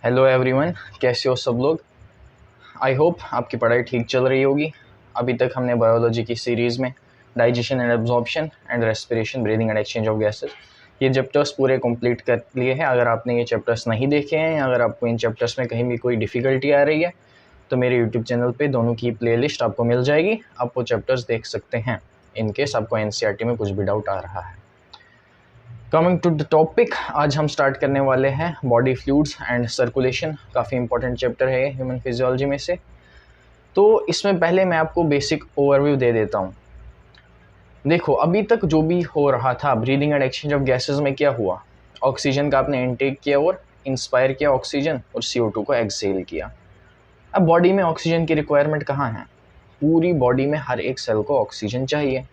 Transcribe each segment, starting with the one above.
Hello everyone, कैसे हो सब लोग। आई होप आपकी पढ़ाई ठीक चल रही होगी। अभी तक हमने बायोलॉजी की सीरीज़ में digestion and absorption and respiration, breathing and exchange of gases, ये चैप्टर्स पूरे कंप्लीट कर लिए हैं। अगर आपने ये चैप्टर्स नहीं देखे हैं या अगर आपको इन चैप्टर्स में कहीं भी कोई डिफ़िकल्टी आ रही है तो मेरे यूट्यूब चैनल पे दोनों की प्लेलिस्ट आपको मिल जाएगी। आप वो चैप्टर्स देख सकते हैं इन केस आपको एनसीईआरटी में कुछ भी डाउट आ रहा है। कमिंग टू द टॉपिक, आज हम स्टार्ट करने वाले हैं बॉडी फ्लूइड्स एंड सर्कुलेशन। काफ़ी इंपॉर्टेंट चैप्टर है ह्यूमन फिजियोलॉजी में से। तो इसमें पहले मैं आपको बेसिक ओवरव्यू दे देता हूँ। देखो, अभी तक जो भी हो रहा था breathing and exchange of gases में क्या हुआ, ऑक्सीजन का आपने इनटेक किया और इंस्पायर किया ऑक्सीजन और CO2 को एक्सहेल किया। अब बॉडी में ऑक्सीजन की रिक्वायरमेंट कहाँ है? पूरी बॉडी में हर एक सेल को ऑक्सीजन चाहिए,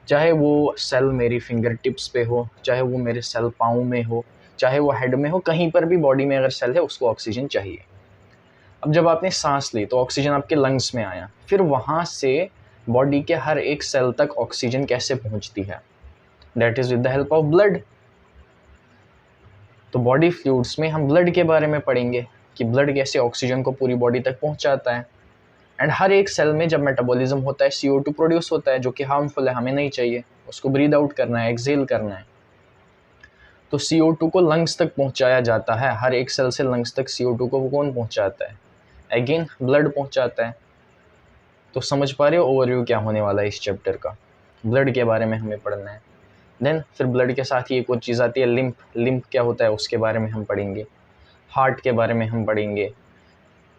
चाहे वो सेल मेरी फिंगर टिप्स पे हो, चाहे वो मेरे सेल पाँव में हो, चाहे वो हेड में हो, कहीं पर भी बॉडी में अगर सेल है उसको ऑक्सीजन चाहिए। अब जब आपने सांस ली तो ऑक्सीजन आपके लंग्स में आया, फिर वहाँ से बॉडी के हर एक सेल तक ऑक्सीजन कैसे पहुँचती है? That is with the help of blood. तो बॉडी फ्लूइड्स में हम ब्लड के बारे में पढ़ेंगे कि ब्लड कैसे ऑक्सीजन को पूरी बॉडी तक पहुँचाता है। एंड हर एक सेल में जब मेटाबॉलिज्म होता है CO2 प्रोड्यूस होता है, जो कि हार्मफुल है, हमें नहीं चाहिए, उसको ब्रीद आउट करना है, एक्सहेल करना है। तो CO2 को लंग्स तक पहुंचाया जाता है। हर एक सेल से लंग्स तक CO2 को कौन पहुंचाता है? अगेन ब्लड पहुंचाता है। तो समझ पा रहे हो ओवरव्यू क्या होने वाला है इस चैप्टर का। ब्लड के बारे में हमें पढ़ना है। देन फिर ब्लड के साथ ही एक और चीज़ आती है लिम्फ। लिम्फ क्या होता है उसके बारे में हम पढ़ेंगे। हार्ट के बारे में हम पढ़ेंगे।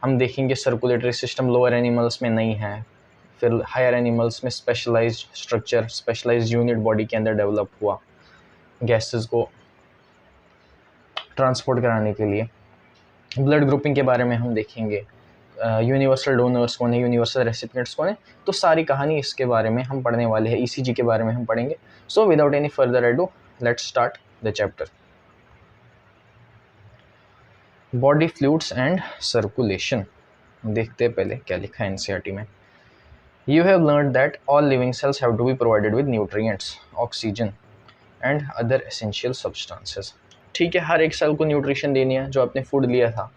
हम देखेंगे सर्कुलेटरी सिस्टम लोअर एनिमल्स में नहीं है, फिर हायर एनिमल्स में specialised structure, specialised unit body के अंदर डेवलप हुआ गैसेस को ट्रांसपोर्ट कराने के लिए। ब्लड ग्रुपिंग के बारे में हम देखेंगे, यूनिवर्सल डोनर्स कौन है, यूनिवर्सल रेसिपिएंट्स कौन है। तो सारी कहानी इसके बारे में हम पढ़ने वाले हैं। ECG के बारे में हम पढ़ेंगे। So without any further edu, let's start the chapter. Body fluids and circulation देखते हैं पहले क्या लिखा है एनसीईआरटी में। You have learned that all living cells have to be provided with nutrients, oxygen and other essential substances. ठीक है, हर एक सेल को न्यूट्रिशन देनी है। जो आपने फूड लिया था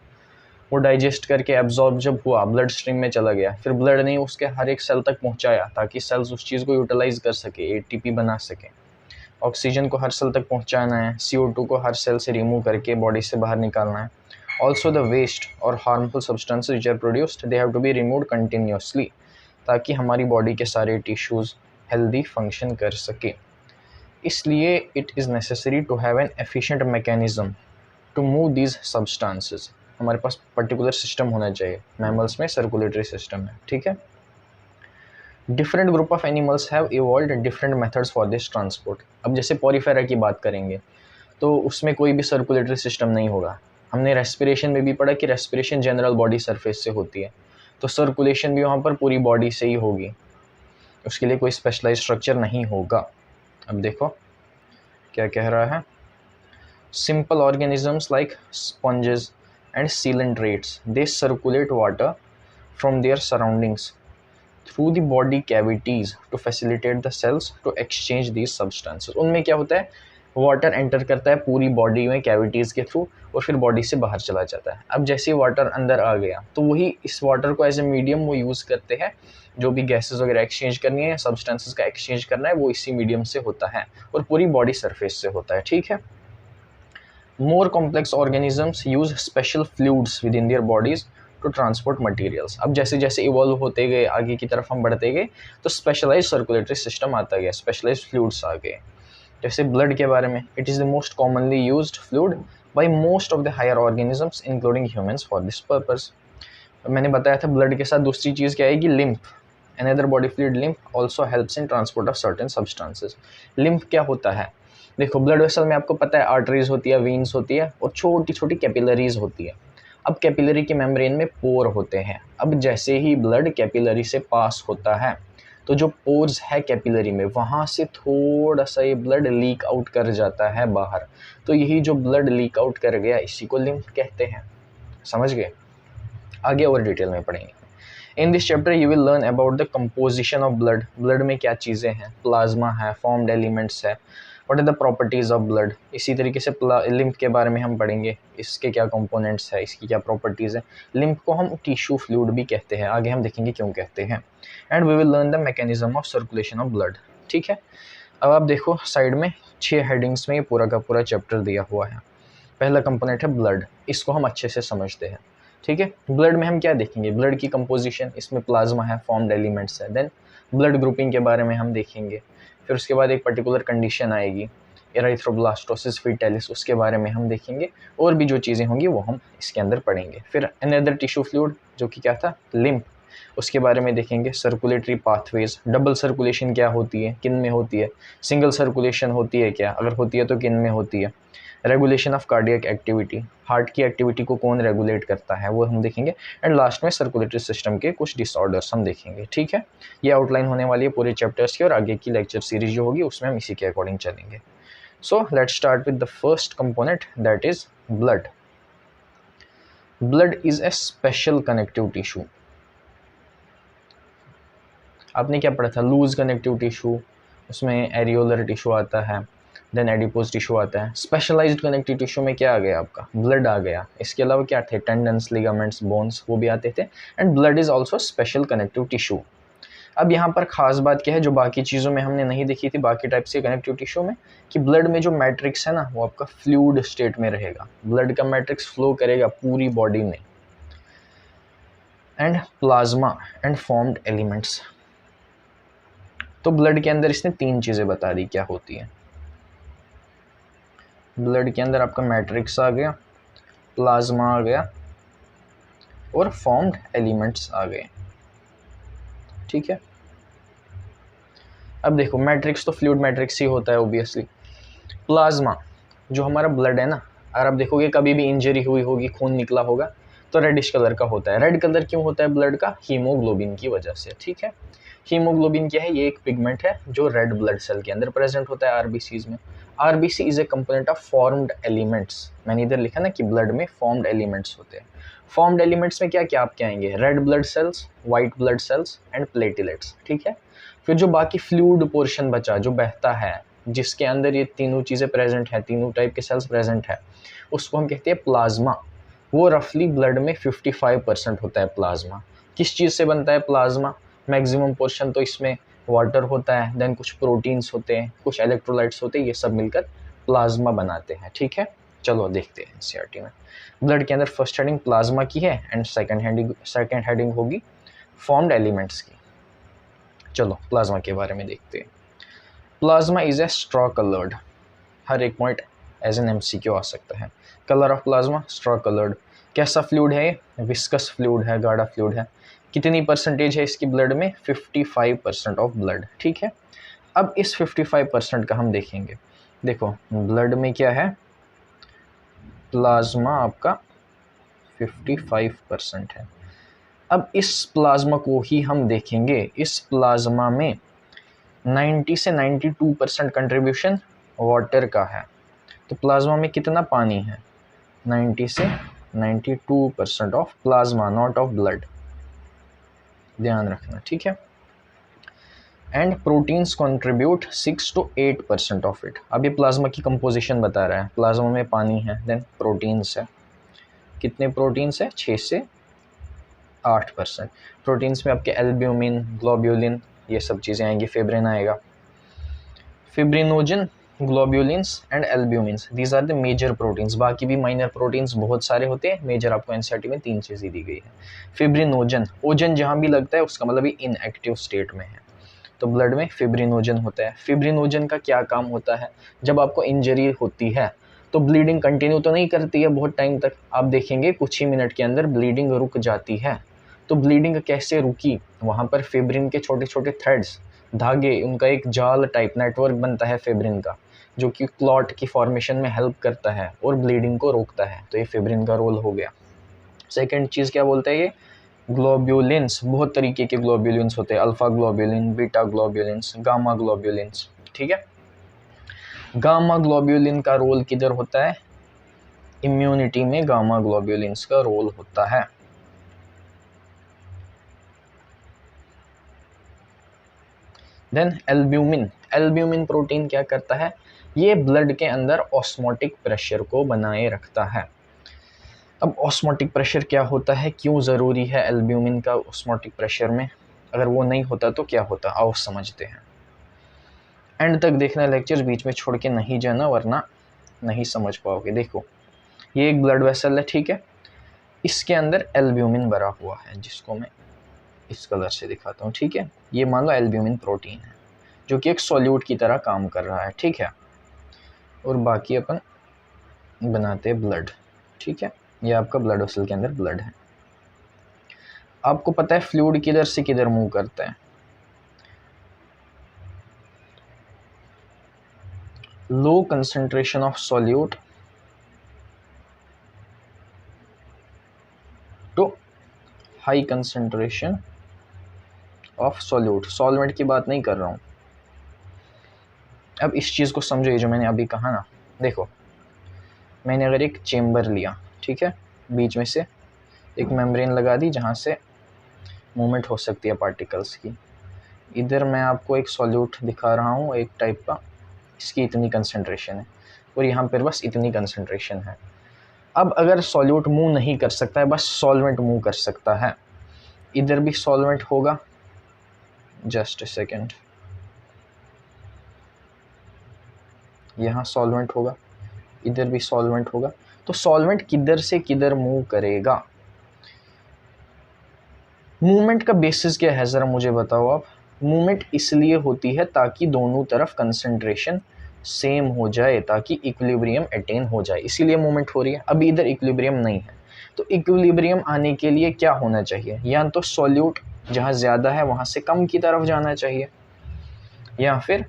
वो डाइजेस्ट करके एब्जॉर्ब जब हुआ ब्लड स्ट्रीम में चला गया, फिर ब्लड ने उसके हर एक सेल तक पहुंचाया ताकि सेल्स उस चीज़ को यूटिलाइज कर सके, ATP बना सके। ऑक्सीजन को हर सेल तक पहुंचाना है, CO2 को हर सेल से रिमूव करके बॉडी से बाहर निकालना है। ऑल्सो द वेस्ट और harmful substances which are produced they have to be removed continuously, ताकि हमारी बॉडी के सारे टिश्यूज़ हेल्दी फंक्शन कर सके। इसलिए it is necessary to have an efficient mechanism to move these substances. हमारे पास पर्टिकुलर सिस्टम होना चाहिए। मैमल्स में सर्कुलेटरी सिस्टम है, ठीक है। Different group of animals have evolved different methods for this transport. अब जैसे पॉरीफेरा की बात करेंगे तो उसमें कोई भी सर्कुलेटरी सिस्टम नहीं होगा। हमने रेस्पिरेशन में भी पढ़ा कि रेस्पिरेशन जनरल बॉडी सरफेस से होती है, तो सर्कुलेशन भी वहाँ पर पूरी बॉडी से ही होगी, उसके लिए कोई स्पेशलाइज स्ट्रक्चर नहीं होगा। अब देखो क्या कह रहा है। Simple organisms like sponges and coelenterates they circulate water from their surroundings through the body cavities to facilitate the cells to exchange these substances. उनमें क्या होता है, वाटर एंटर करता है पूरी बॉडी में कैविटीज़ के थ्रू और फिर बॉडी से बाहर चला जाता है। अब जैसे वाटर अंदर आ गया तो वही इस वाटर को एज ए मीडियम वो यूज़ करते हैं। जो भी गैसेस वगैरह एक्सचेंज करनी है या सब्सटेंसेस का एक्सचेंज करना है वो इसी मीडियम से होता है और पूरी बॉडी सरफेस से होता है, ठीक है। More complex organisms use special fluids within their bodies to transport materials. अब जैसे जैसे इवॉल्व होते गए, आगे की तरफ हम बढ़ते गए, तो स्पेशलाइज सर्कुलेटरी सिस्टम आता गया, स्पेशलाइज फ्लूइड्स आ गए। जैसे ब्लड के बारे में, it is the most commonly used fluid by most of the higher organisms including humans for this purpose. मैंने बताया था ब्लड के साथ दूसरी चीज़ क्या आएगी, lymph. Another body fluid lymph also helps in transport of certain substances. Lymph क्या होता है, देखो ब्लड वेसल में आपको पता है आर्टरीज होती है, वीन्स होती है और छोटी छोटी कैपिलरीज होती है। अब कैपिलरी के मेम्ब्रेन में पोर होते हैं। अब जैसे ही ब्लड कैपिलरी से पास होता है तो जो पोर्स है कैपिलरी में वहाँ से थोड़ा सा ये ब्लड लीक आउट कर जाता है बाहर। तो यही जो ब्लड लीक आउट कर गया इसी को लिम्फ कहते हैं। समझ गए? आगे और डिटेल में पढ़ेंगे। In this chapter you will learn about the composition of blood. Blood में क्या चीज़ें हैं, प्लाज्मा है, फॉर्म्ड एलिमेंट्स है, what are the properties of blood, इसी तरीके से लिम्फ के बारे में हम पढ़ेंगे, इसके क्या कंपोनेंट्स है, इसकी क्या प्रॉपर्टीज़ है। लिम्फ को हम टिश्यू फ्लूइड भी कहते हैं, आगे हम देखेंगे क्यों कहते हैं। And we will learn the mechanism of circulation of blood. ठीक है, अब आप देखो साइड में 6 हेडिंग्स में ये पूरा का पूरा चैप्टर दिया हुआ है। पहला कंपोनेंट है ब्लड, इसको हम अच्छे से समझते हैं। ठीक है, ब्लड में हम क्या देखेंगे, ब्लड की कंपोजिशन, इसमें प्लाज्मा है, फॉर्म्ड एलिमेंट्स है। देन ब्लड ग्रुपिंग के बारे में हम देखेंगे। फिर उसके बाद एक पर्टिकुलर कंडीशन आएगी एराइथ्रोब्लास्टोसिस फीटैलिस, उसके बारे में हम देखेंगे। और भी जो चीज़ें होंगी वो हम इसके अंदर पढ़ेंगे। फिर अनदर टिश्यू फ्लूइड जो कि क्या था, लिम्फ, उसके बारे में देखेंगे। सर्कुलेटरी पाथवेज, डबल सर्कुलेशन क्या होती है, किन में होती है, सिंगल सर्कुलेशन होती है क्या, अगर होती है तो किन में होती है। Regulation of cardiac activity, heart की एक्टिविटी को कौन रेगुलेट करता है वो हम देखेंगे। एंड लास्ट में सर्कुलेटरी सिस्टम के कुछ डिसऑर्डर्स हम देखेंगे। ठीक है, ये आउटलाइन होने वाली है पूरे चैप्टर्स की, और आगे की लेक्चर सीरीज जो होगी उसमें हम इसी के अकॉर्डिंग चलेंगे। So let's start with the first component, that is blood. Blood is a special connective tissue. आपने क्या पढ़ा था, लूज कनेक्टिव टिश्यू, उसमें एरियोलर टिश्यू आता है, देन एडिपोज टिश्यू आता है। स्पेशलाइज्ड कनेक्टिव टिश्यू में क्या आ गया, आपका ब्लड आ गया। इसके अलावा क्या थे, टेंडन्स, लिगामेंट्स, बोन्स, वो भी आते थे। And blood is also special connective tissue. अब यहाँ पर खास बात क्या है, जो बाकी चीज़ों में हमने नहीं देखी थी, बाकी टाइप से कनेक्टिव टिश्यू में, कि ब्लड में जो मैट्रिक्स है ना, वो आपका फ्लूइड स्टेट में रहेगा। ब्लड का मैट्रिक्स फ्लो करेगा पूरी बॉडी में। And plasma and formed elements, तो ब्लड के अंदर इसने 3 चीज़ें बता दी क्या होती है। ब्लड के अंदर आपका मैट्रिक्स आ गया, प्लाज्मा आ गया, और फॉर्म्ड एलिमेंट्स आ गए। ठीक है, अब देखो मैट्रिक्स तो फ्लूइड मैट्रिक्स ही होता है ऑब्वियसली। प्लाज्मा, जो हमारा ब्लड है ना, अगर आप देखोगे कभी भी इंजरी हुई होगी, खून निकला होगा, तो रेडिश कलर का होता है। रेड कलर क्यों होता है ब्लड का, हीमोग्लोबिन की वजह से। ठीक है, हीमोग्लोबिन क्या है, ये एक पिगमेंट है जो रेड ब्लड सेल के अंदर प्रेजेंट होता है, आरबीसीज में। RBC is a component of formed elements. मैंने इधर लिखा ना कि ब्लड में फॉर्म्ड एलिमेंट्स होते हैं। फॉर्म्ड एलिमेंट्स में क्या क्या आपके आएंगे, red blood cells, white blood cells and platelets. ठीक है, फिर जो बाकी फ्लूइड पोर्शन बचा, जो बहता है, जिसके अंदर ये तीनों चीज़ें प्रेजेंट है, तीनों टाइप के सेल्स प्रेजेंट है, उसको हम कहते हैं प्लाज्मा। वो रफली ब्लड में 55% होता है प्लाज्मा। किस चीज़ से बनता है प्लाज्मा, मैक्सिमम पोर्शन तो इसमें वाटर होता है, देन कुछ प्रोटीन्स होते हैं, कुछ इलेक्ट्रोलाइट्स होते हैं, ये सब मिलकर प्लाज्मा बनाते हैं। ठीक है, चलो देखते हैं एनसीईआरटी में। ब्लड के अंदर फर्स्ट हेडिंग प्लाज्मा की है, एंड सेकेंड हेडिंग होगी फॉर्म्ड एलिमेंट्स की। चलो प्लाज्मा के बारे में देखते हैं। Plasma is a straw coloured, हर एक पॉइंट एज एन एमसीक्यू आ सकता है। Colour of plasma straw coloured. कैसा फ्लूइड है, विस्कस फ्लूइड है, गाढ़ा फ्लूइड है। कितनी परसेंटेज है इसकी ब्लड में, 55% ऑफ ब्लड। ठीक है, अब इस 55% का हम देखेंगे। देखो ब्लड में क्या है, प्लाज्मा आपका 55% है। अब इस प्लाज्मा को ही हम देखेंगे। इस प्लाज्मा में 90 से 92% कंट्रीब्यूशन वाटर का है। तो प्लाज्मा में कितना पानी है, 90 से 92% of plasma, not of blood, ध्यान रखना। ठीक है, and proteins contribute 6 to 8% of it. अब ये प्लाज्मा की कंपोजिशन बता रहा है। प्लाज्मा में पानी है, देन प्रोटीन्स है। कितने प्रोटीन्स है, 6 से 8%। प्रोटीन्स में आपके एल्ब्यूमिन, ग्लोब्यूलिन, ये सब चीज़ें आएंगी, फिब्रिन आएगा, fibrinogen, globulins and albumins, these are the major proteins. बाकी भी माइनर प्रोटीन्स बहुत सारे होते हैं, मेजर आपको एनसीईआरटी में 3 चीज़ें दी गई है। फिब्रिनोजन, ओजन जहाँ भी लगता है उसका मतलब ये इनएक्टिव स्टेट में है, तो ब्लड में फिब्रिनोजन होता है। फिब्रिनोजन का क्या काम होता है, जब आपको इंजरी होती है तो ब्लीडिंग कंटिन्यू तो नहीं करती है बहुत टाइम तक, आप देखेंगे कुछ ही मिनट के अंदर ब्लीडिंग रुक जाती है। तो ब्लीडिंग कैसे रुकी, वहाँ पर फिब्रिन के छोटे छोटे थ्रेड्स, धागे, उनका एक जाल टाइप नेटवर्क बनता है फिब्रिन का, जो कि क्लॉट की फॉर्मेशन में हेल्प करता है और ब्लीडिंग को रोकता है। तो ये फिब्रिन का रोल हो गया। सेकेंड चीज़ क्या बोलते हैं, ये ग्लोब्यूलिन्स, बहुत तरीके के ग्लोब्यूलिन्स होते हैं, अल्फा ग्लोब्यूलिन, बीटा ग्लोब्यूलिन्स, गामा ग्लोब्यूलिन्स। ठीक है, गामा ग्लोब्यूलिन का रोल किधर होता है, इम्यूनिटी में गामा ग्लोब्यूलिन्स का रोल होता है। देन एल्ब्यूमिन, एल्ब्यूमिन प्रोटीन क्या करता है, ये ब्लड के अंदर ऑस्मोटिक प्रेशर को बनाए रखता है। अब ऑस्मोटिक प्रेशर क्या होता है, क्यों ज़रूरी है एल्ब्यूमिन का ऑस्मोटिक प्रेशर में, अगर वो नहीं होता तो क्या होता, आओ समझते हैं। एंड तक देखना लेक्चर, बीच में छोड़ के नहीं जाना वरना नहीं समझ पाओगे। देखो ये एक ब्लड वेसल है, ठीक है, इसके अंदर एल्ब्यूमिन भरा हुआ है जिसको मैं इस कलर से दिखाता हूँ, ठीक है। ये मान लो एल्ब्यूमिन प्रोटीन है जो कि एक सॉल्यूट की तरह काम कर रहा है, ठीक है। और बाकी अपन बनाते हैं ब्लड, ठीक है। ये आपका ब्लड वेसल के अंदर ब्लड है। आपको पता है फ्लूइड किधर से किधर मूव करता है, low concentration of solute to high concentration of solute. Solvent की बात नहीं कर रहा हूँ। अब इस चीज़ को समझो, ये जो मैंने अभी कहा ना, देखो मैंने अगर एक चेम्बर लिया, ठीक है, बीच में से एक मेम्ब्रेन लगा दी जहाँ से मूवमेंट हो सकती है पार्टिकल्स की। इधर मैं आपको एक सॉल्यूट दिखा रहा हूँ एक टाइप का, इसकी इतनी कंसंट्रेशन है और यहाँ पर बस इतनी कंसंट्रेशन है। अब अगर सॉल्यूट मूव नहीं कर सकता है, बस सॉल्वेंट मूव कर सकता है, इधर भी सॉल्वेंट होगा, जस्ट अ सेकेंड, यहाँ सॉल्वेंट होगा, इधर भी सॉल्वेंट होगा। तो सॉल्वेंट किधर से किधर मूव करेगा, मूवमेंट का बेसिस क्या है ज़रा मुझे बताओ आप। मूवमेंट इसलिए होती है ताकि दोनों तरफ कंसंट्रेशन सेम हो जाए, ताकि इक्विलिब्रियम अटेन हो जाए, इसीलिए मूवमेंट हो रही है। अभी इधर इक्विलिब्रियम नहीं है, तो इक्विलिब्रियम आने के लिए क्या होना चाहिए, या तो सॉल्यूट जहाँ ज़्यादा है वहाँ से कम की तरफ जाना चाहिए, या फिर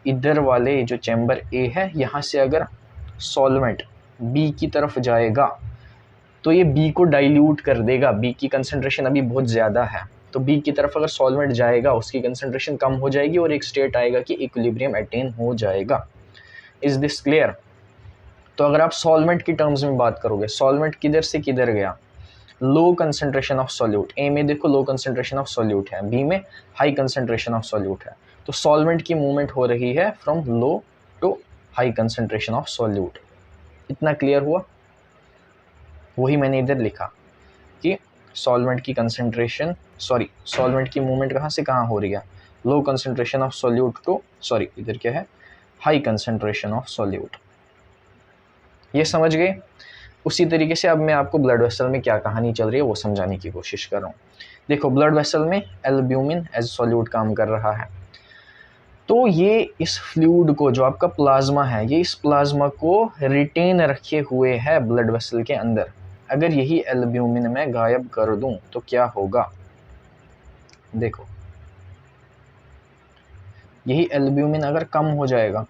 इधर वाले जो चैम्बर ए है यहाँ से अगर सॉल्वेंट बी की तरफ जाएगा तो ये बी को डाइल्यूट कर देगा, बी की कंसंट्रेशन अभी बहुत ज़्यादा है, तो बी की तरफ अगर सॉल्वेंट जाएगा उसकी कंसंट्रेशन कम हो जाएगी और एक स्टेट आएगा कि इक्विलिब्रियम अटेन हो जाएगा। Is this clear. तो अगर आप सॉल्वेंट की टर्म्स में बात करोगे, सॉल्वेंट किधर से किधर गया, low concentration of solute, A में देखो लो कंसंट्रेशन ऑफ सॉल्यूट है, बी में हाई कंसंट्रेशन ऑफ सॉल्यूट है, तो सॉल्वेंट की मूवमेंट हो रही है from low to high concentration of solute. इतना क्लियर हुआ। वही मैंने इधर लिखा कि सॉल्वेंट की कंसंट्रेशन, सॉल्वेंट की मूवमेंट कहाँ से कहाँ हो रही है, low concentration of solute to, इधर क्या है, हाई कंसंट्रेशन ऑफ सॉल्यूट। ये समझ गए। उसी तरीके से अब मैं आपको ब्लड वेसल में क्या कहानी चल रही है वो समझाने की कोशिश कर रहा हूँ। देखो ब्लड वेसल में एल्ब्यूमिन एज सॉल्यूट काम कर रहा है, तो ये इस फ्लूइड को, जो आपका प्लाज्मा है, ये इस प्लाज्मा को रिटेन रखे हुए है ब्लड वेसल के अंदर। अगर यही एल्ब्यूमिन मैं गायब कर दूं तो क्या होगा, देखो यही एल्ब्यूमिन अगर कम हो जाएगा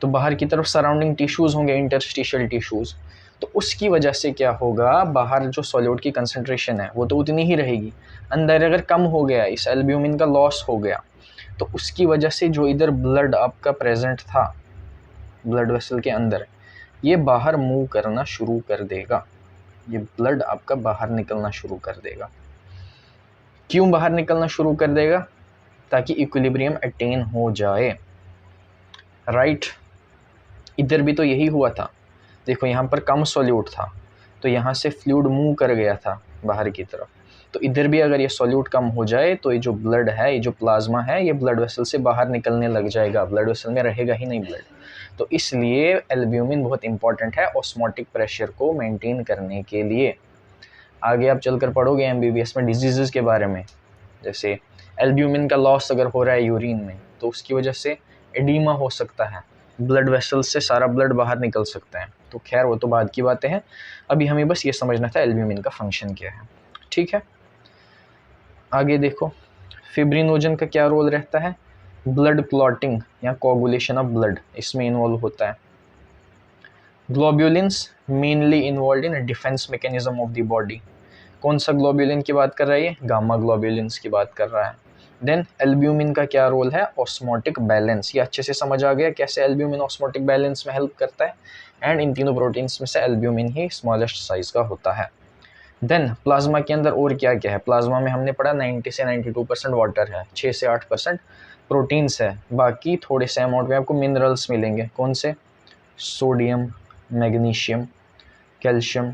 तो बाहर की तरफ सराउंडिंग टिश्यूज़ होंगे, इंटरस्टिशियल टिश्यूज़, तो उसकी वजह से क्या होगा, बाहर जो सॉल्यूट की कंसंट्रेशन है वो तो उतनी ही रहेगी, अंदर अगर कम हो गया, इस एल्ब्यूमिन का लॉस हो गया, तो उसकी वजह से जो इधर ब्लड आपका प्रेजेंट था ब्लड वेसल के अंदर, ये बाहर मूव करना शुरू कर देगा, ये ब्लड आपका बाहर निकलना शुरू कर देगा। क्यों बाहर निकलना शुरू कर देगा, ताकि इक्विलिब्रियम अटेन हो जाए, राइट। इधर भी तो यही हुआ था, देखो यहाँ पर कम सॉल्यूट था तो यहाँ से फ्लूइड मूव कर गया था बाहर की तरफ, तो इधर भी अगर ये सॉल्यूट कम हो जाए तो ये जो ब्लड है, ये जो प्लाज्मा है, ये ब्लड वेसल से बाहर निकलने लग जाएगा, ब्लड वेसल में रहेगा ही नहीं ब्लड। तो इसलिए एल्ब्यूमिन बहुत इंपॉर्टेंट है ऑस्मोटिक प्रेशर को मेंटेन करने के लिए। आगे आप चलकर पढ़ोगे एमबीबीएस में डिजीज़ के बारे में, जैसे एल्ब्यूमिन का लॉस अगर हो रहा है यूरिन में तो उसकी वजह से एडीमा हो सकता है, ब्लड वेसल से सारा ब्लड बाहर निकल सकता है। तो खैर वो तो बाद की बातें हैं, अभी हमें बस ये समझना था एल्ब्यूमिन का फंक्शन क्या है, ठीक है। आगे देखो फिब्रिनोजन का क्या रोल रहता है, ब्लड क्लॉटिंग या कोगुलेशन ऑफ ब्लड इसमें इन्वॉल्व होता है। ग्लोब्यूलिन्स mainly involve in defence mechanism of the body. कौन सा ग्लोब्यूलिन की बात कर रहा है ये, गामा ग्लोब्यूलिन्स की बात कर रहा है। देन एल्ब्यूमिन का क्या रोल है, ऑस्मोटिक बैलेंस, ये अच्छे से समझ आ गया कैसे एल्ब्यूमिन ऑस्मोटिक बैलेंस में हेल्प करता है। एंड इन तीनों प्रोटीन्स में से एल्ब्यूमिन ही स्मॉलेस्ट साइज का होता है। देन प्लाज्मा के अंदर और क्या क्या है, प्लाज्मा में हमने पढ़ा 90 से 92% वाटर है, 6 से 8% प्रोटीन्स है, बाकी थोड़े से अमाउंट में आपको मिनरल्स मिलेंगे। कौन से? Sodium, magnesium, calcium,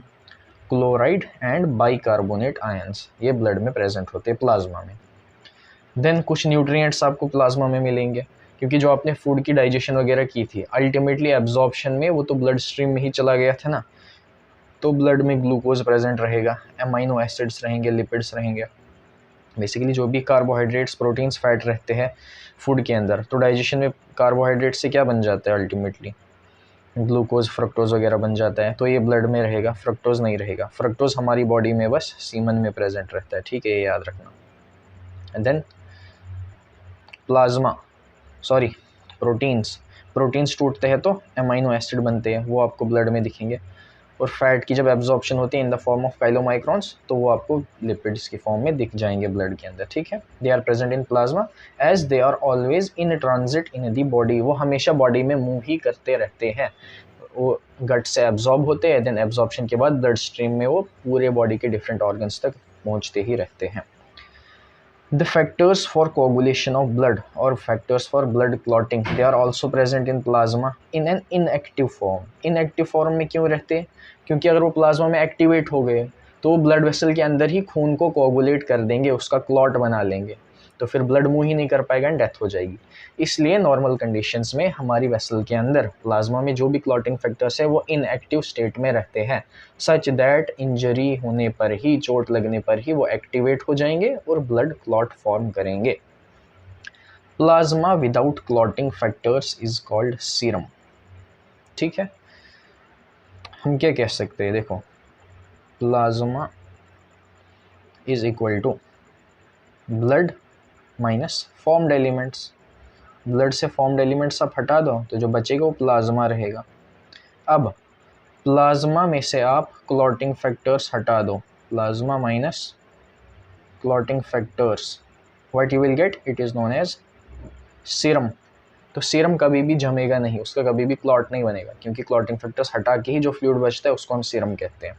chloride and bicarbonate ions, ये ब्लड में प्रेजेंट होते हैं प्लाज्मा में। देन कुछ न्यूट्रिएंट्स आपको प्लाज्मा में मिलेंगे, क्योंकि जो आपने फूड की डाइजेशन वगैरह की थी अल्टीमेटली एब्जॉर्प्शन में वो तो ब्लड स्ट्रीम में ही चला गया था ना, तो ब्लड में ग्लूकोज प्रेजेंट रहेगा, अमाइनो एसिड्स रहेंगे, लिपिड्स रहेंगे, बेसिकली जो भी कार्बोहाइड्रेट्स, प्रोटीन्स, फैट रहते हैं फूड के अंदर। तो डाइजेशन में कार्बोहाइड्रेट से क्या बन जाता है? अल्टीमेटली ग्लूकोज, फ्रक्टोज वगैरह बन जाता है, तो ये ब्लड में रहेगा, फ्रक्टोज नहीं रहेगा। फ्रक्टोज हमारी बॉडी में बस सीमन में प्रेजेंट रहता है, ठीक है, ये याद रखना। And then plasma, sorry proteins टूटते हैं तो अमाइनो एसिड बनते हैं, वो आपको ब्लड में दिखेंगे। और फैट की जब एब्जॉर्प्शन होती है इन द फॉर्म ऑफ काइलोमाइक्रॉन्स, तो वो आपको लिपिड्स की फॉर्म में दिख जाएंगे ब्लड के अंदर, ठीक है। They are present in plasma as they are always in transit in the body, वो हमेशा बॉडी में मूव ही करते रहते हैं, वो गट से एब्जॉर्ब होते हैं, देन एब्जॉर्प्शन के बाद ब्लड स्ट्रीम में वो पूरे बॉडी के डिफरेंट ऑर्गन्स तक पहुँचते ही रहते हैं। The factors for coagulation of blood or factors for blood clotting, they are also present in plasma in an inactive form. Inactive form में क्यों रहते हैं? क्योंकि अगर वो प्लाज्मा में एक्टिवेट हो गए तो वो ब्लड वेसल के अंदर ही खून को कोगुलेट कर देंगे, उसका क्लॉट बना लेंगे, तो फिर ब्लड मूव ही नहीं कर पाएगा एंड डेथ हो जाएगी। इसलिए नॉर्मल कंडीशंस में हमारी वेसल के अंदर प्लाज्मा में जो भी क्लॉटिंग फैक्टर्स है वो इनएक्टिव स्टेट में रहते हैं, सच दैट इंजरी होने पर ही, चोट लगने पर ही वो एक्टिवेट हो जाएंगे और ब्लड क्लॉट फॉर्म करेंगे। Plasma without clotting factors is called serum, ठीक है। हम क्या कह सकते हैं? देखो, plasma is equal to blood minus formed elements. Blood से फॉर्म्ड एलिमेंट्स आप हटा दो तो जो बचेगा वो प्लाज्मा रहेगा। अब प्लाज्मा में से आप क्लॉटिंग फैक्टर्स हटा दो, plasma minus clotting factors, what you will get? It is known as serum. तो सीरम कभी भी जमेगा नहीं, उसका कभी भी क्लॉट नहीं बनेगा, क्योंकि क्लॉटिंग फैक्टर्स हटा के ही जो फ्लूइड बचता है उसको हम सीरम कहते हैं।